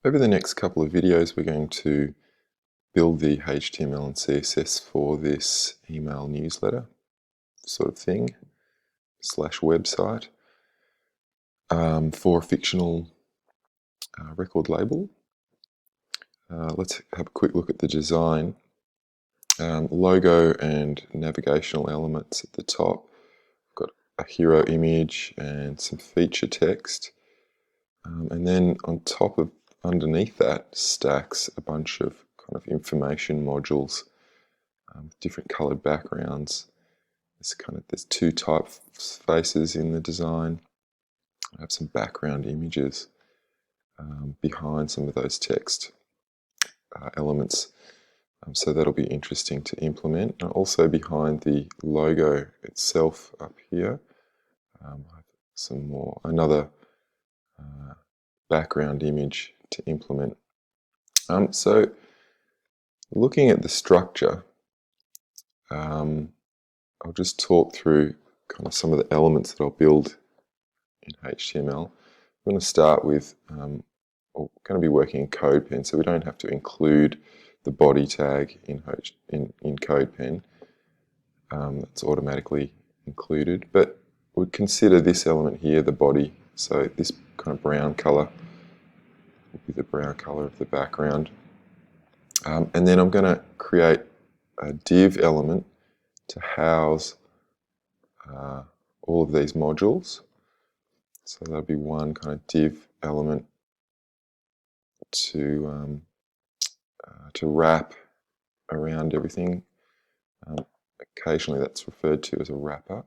Over the next couple of videos, we're going to build the HTML and CSS for this email newsletter sort of thing, / website, for a fictional record label. Let's have a quick look at the design. Logo and navigational elements at the top. Got a hero image and some feature text. And then on top of, underneath that, stacks a bunch of kind of information modules, different coloured backgrounds. There's two typefaces in the design. I have some background images behind some of those text elements, so that'll be interesting to implement. And also behind the logo itself up here, another background image to implement. So looking at the structure, I'll just talk through kind of some of the elements that I'll build in HTML. I'm going to start with, we're going to be working in CodePen, so we don't have to include the body tag in CodePen. That's automatically included, but we consider this element here the body. So this kind of brown color will be the brown color of the background. And then I'm going to create a div element to house all of these modules. So that'll be one kind of div element to wrap around everything. Occasionally that's referred to as a wrapper.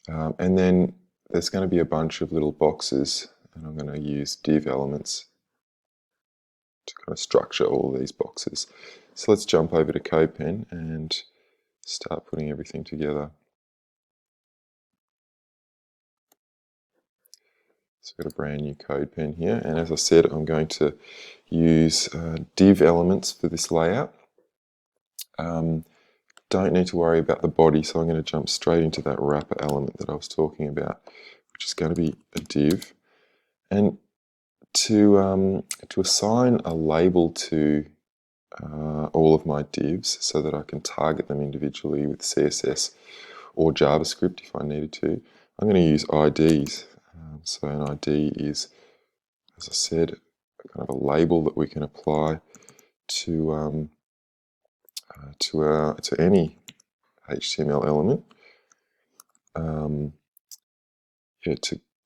And then there's going to be a bunch of little boxes, and I'm going to use div elements to kind of structure all of these boxes. So let's jump over to CodePen and start putting everything together. So I've got a brand new CodePen here, and as I said, I'm going to use div elements for this layout. Don't need to worry about the body, so I'm going to jump straight into that wrapper element that I was talking about, which is going to be a div. And to assign a label to all of my divs so that I can target them individually with CSS or JavaScript if I needed to, I'm going to use IDs. So an ID is, as I said, kind of a label that we can apply to any HTML element.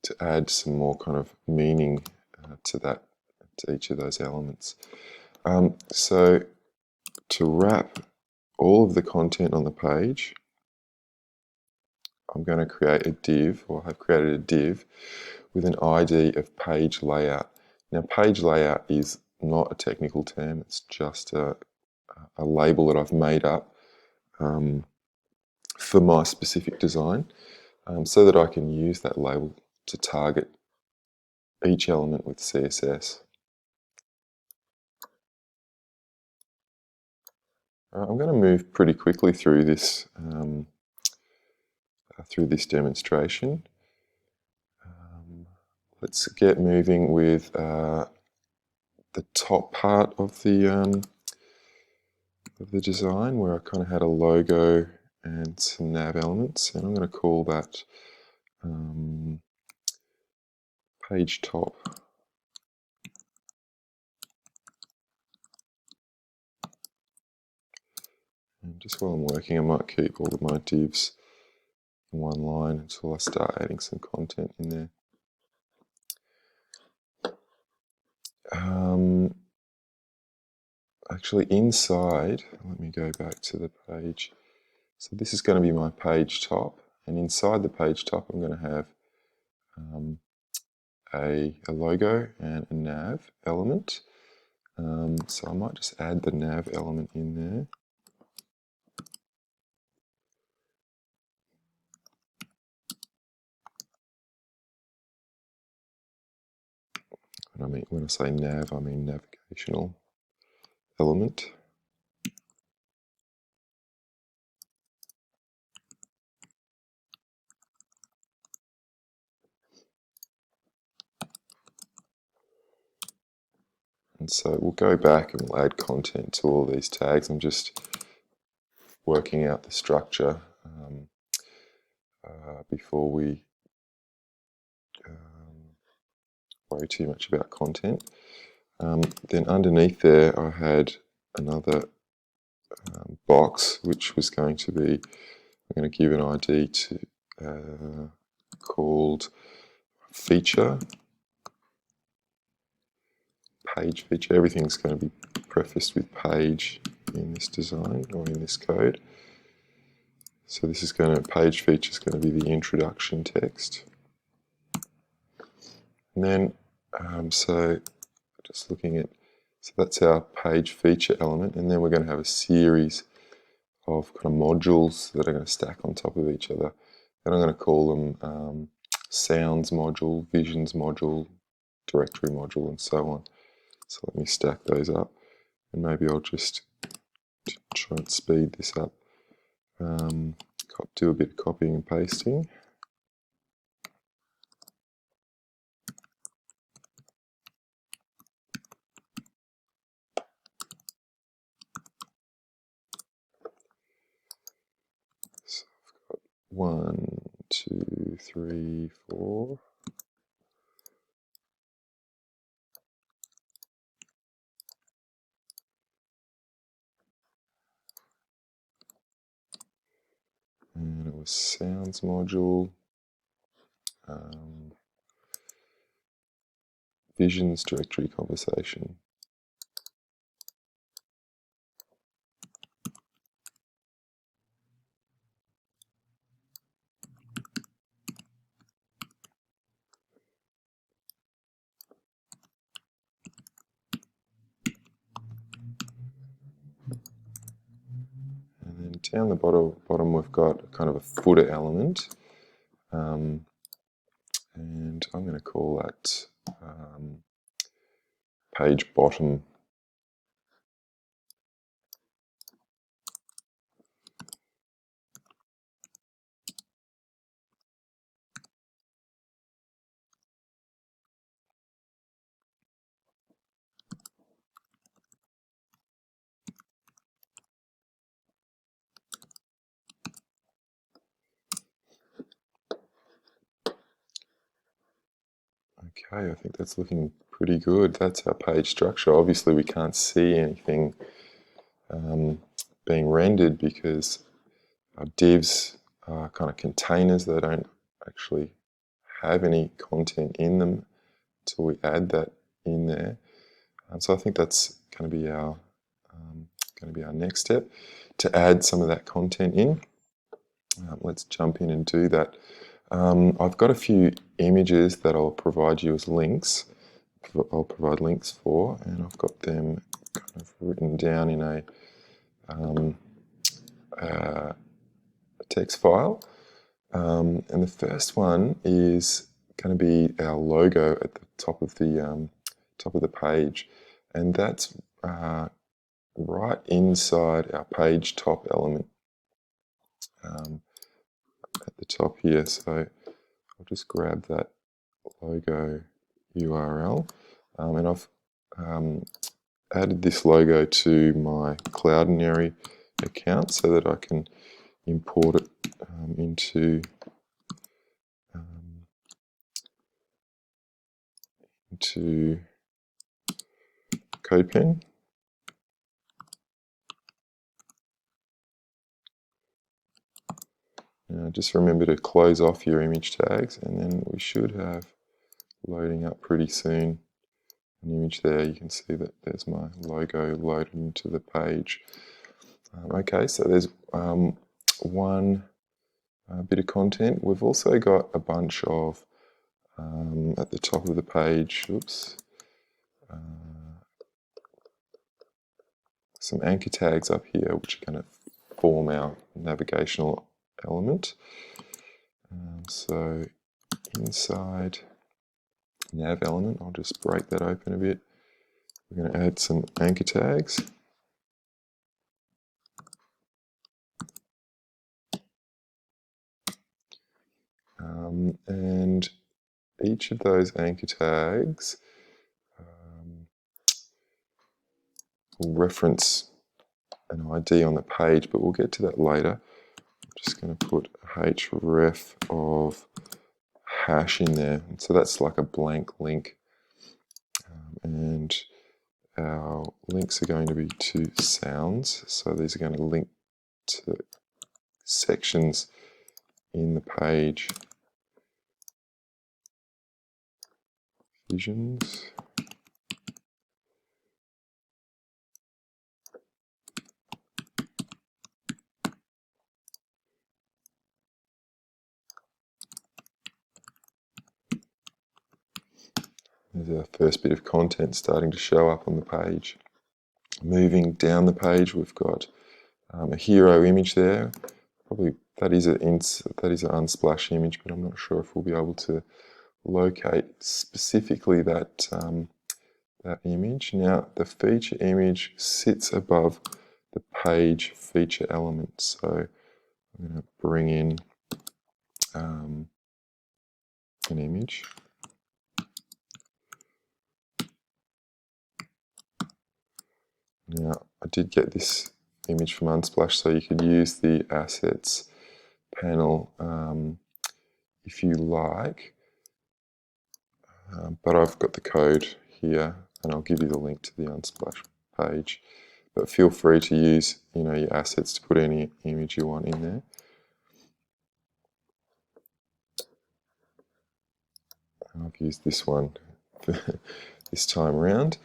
To add some more kind of meaning to each of those elements. So to wrap all of the content on the page, I'm going to create a div, or have created a div, with an ID of page layout. Now, page layout is not a technical term, it's just a label that I've made up for my specific design, so that I can use that label to target each element with CSS. I'm going to move pretty quickly through this demonstration. Let's get moving with the top part of the design, where I kind of had a logo and some nav elements, and I'm going to call that page top. And just while I'm working, I might keep all of my divs in one line until I start adding some content in there. Actually, inside, let me go back to the page. So this is going to be my page top, and inside the page top I'm going to have a logo and a nav element. So I might just add the nav element in there. And I mean, when I say nav, I mean navigational element. And so we'll go back and we'll add content to all these tags. I'm just working out the structure before we worry too much about content. Then underneath there I had another box which was going to be, I'm going to give an ID to called feature, page feature. Everything's going to be prefaced with page in this design or in this code. So this is page feature is going to be the introduction text. And then, so just looking at, so that's our page feature element, and then we're going to have a series of kind of modules that are going to stack on top of each other. And I'm going to call them sounds module, visions module, directory module, and so on. So let me stack those up, and maybe I'll just try and speed this up. Do a bit of copying and pasting. So I've got 1, 2, 3, 4. And it was sounds module, visions directory conversation. And then down the bottom we've got kind of a footer element, and I'm going to call that page bottom. Okay, I think that's looking pretty good. That's our page structure. Obviously we can't see anything being rendered because our divs are kind of containers. They don't actually have any content in them until we add that in there. So I think that's going to be our next step, to add some of that content in. Let's jump in and do that. I've got a few images that I'll provide you as links. I'll provide links for, and I've got them kind of written down in a text file. And the first one is going to be our logo at the top of the page, and that's right inside our page top element at the top here. So I'll just grab that logo URL, and I've added this logo to my Cloudinary account so that I can import it into CodePen. Now just remember to close off your image tags, and then we should have loading up pretty soon an image there. You can see that there's my logo loaded into the page. Okay, so there's one bit of content. We've also got a bunch of, at the top of the page, some anchor tags up here which are going to form our navigational element. So inside nav element, I'll just break that open a bit. We're going to add some anchor tags. And each of those anchor tags we'll reference an ID on the page, but we'll get to that later. I'm just going to put href of hash in there. And so that's like a blank link. And our links are going to be to sounds. So these are going to link to sections in the page. Visions. There's our first bit of content starting to show up on the page. Moving down the page, we've got a hero image there. Probably that is an Unsplash image, but I'm not sure if we'll be able to locate specifically that that image. Now the feature image sits above the page feature element, so I'm going to bring in an image. Now I did get this image from Unsplash, so you could use the assets panel if you like, but I've got the code here and I'll give you the link to the Unsplash page, but feel free to use your assets to put any image you want in there. I've used this one this time around.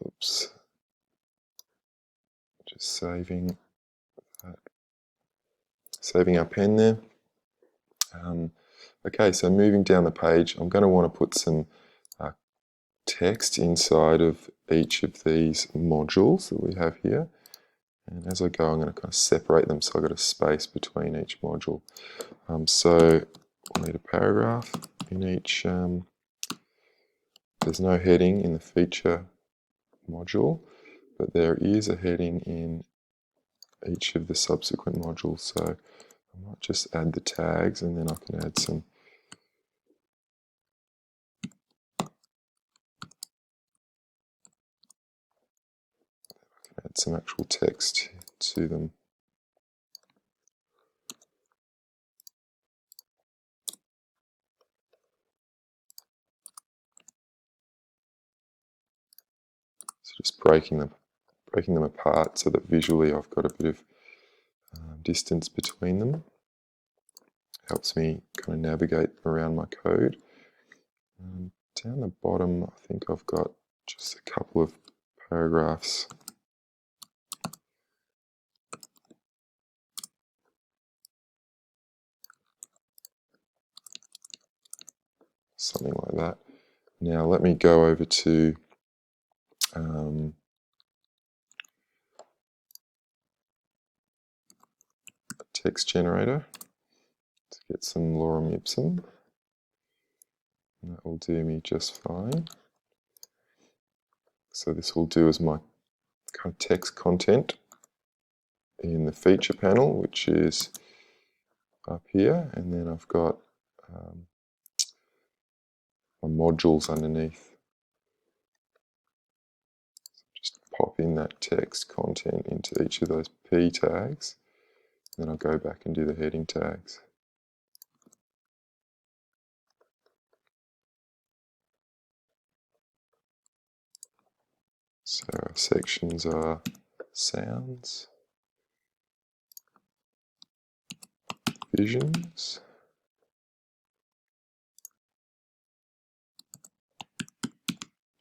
Oops, just saving our pen there. Okay, so moving down the page, I'm going to want to put some text inside of each of these modules that we have here. And as I go, I'm going to kind of separate them, so I've got a space between each module. So we'll need a paragraph in each. There's no heading in the feature module, but there is a heading in each of the subsequent modules. So I might just add the tags, and then I can add some actual text to them. So just breaking them apart so that visually I've got a bit of distance between them. Helps me kind of navigate around my code. Down the bottom, I think I've got just a couple of paragraphs. Something like that. Now let me go over to a text generator to get some lorem ipsum. And that will do me just fine. So this will do as my kind of text content in the feature panel, which is up here, and then I've got my modules underneath. So just pop in that text content into each of those P tags, and then I'll go back and do the heading tags. So our sections are sounds, visions,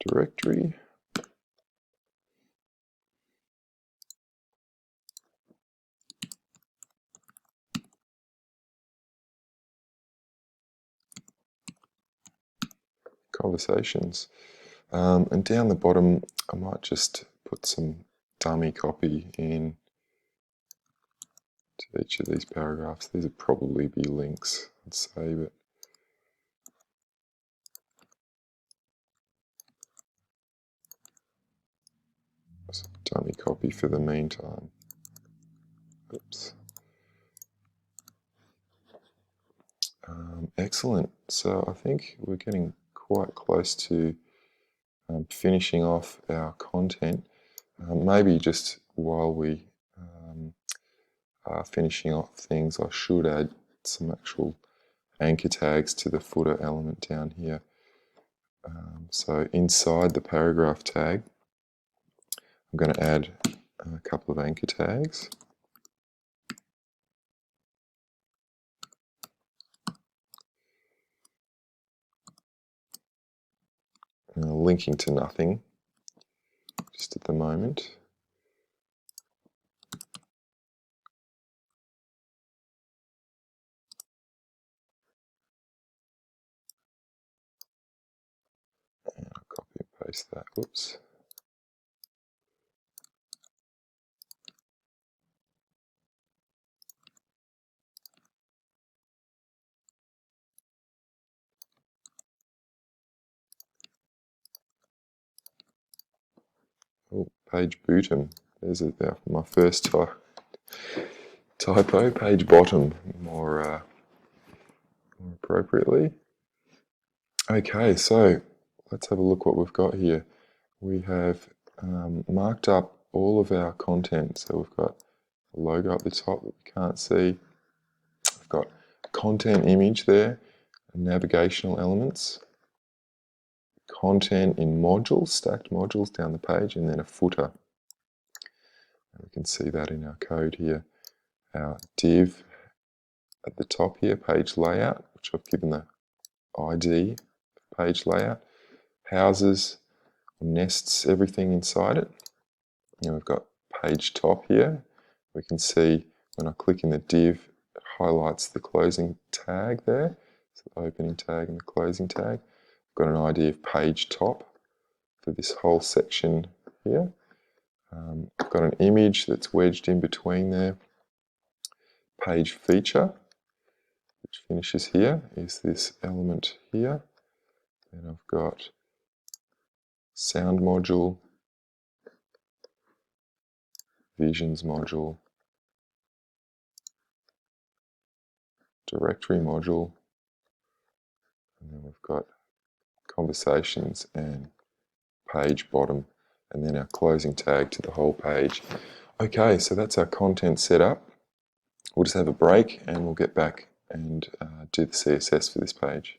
directory, conversations. And down the bottom, I might just put some dummy copy in to each of these paragraphs. These would probably be links, I'd say, but dummy copy for the meantime. Oops. Excellent. So I think we're getting quite close to finishing off our content, maybe just while we are finishing off things, I should add some actual anchor tags to the footer element down here. So inside the paragraph tag, I'm going to add a couple of anchor tags. Linking to nothing just at the moment. And I'll copy and paste that. Whoops. Oh, page bottom. There's it there. My first typo. Page bottom, more appropriately. Okay, so let's have a look what we've got here. We have marked up all of our content. So we've got a logo at the top that we can't see. We've got a content image there, navigational elements, content in modules, stacked modules down the page, and then a footer. And we can see that in our code here. Our div at the top here, page layout, which I've given the ID page layout, houses, nests everything inside it. And we've got page top here. We can see when I click in the div, it highlights the closing tag there. So the opening tag and the closing tag. I've got an ID of page top for this whole section here. I've got an image that's wedged in between there. Page feature, which finishes here, is this element here. Then I've got sound module, visions module, directory module, and then we've got conversations and page bottom, and then our closing tag to the whole page. Okay, so that's our content set up. We'll just have a break and we'll get back and do the CSS for this page.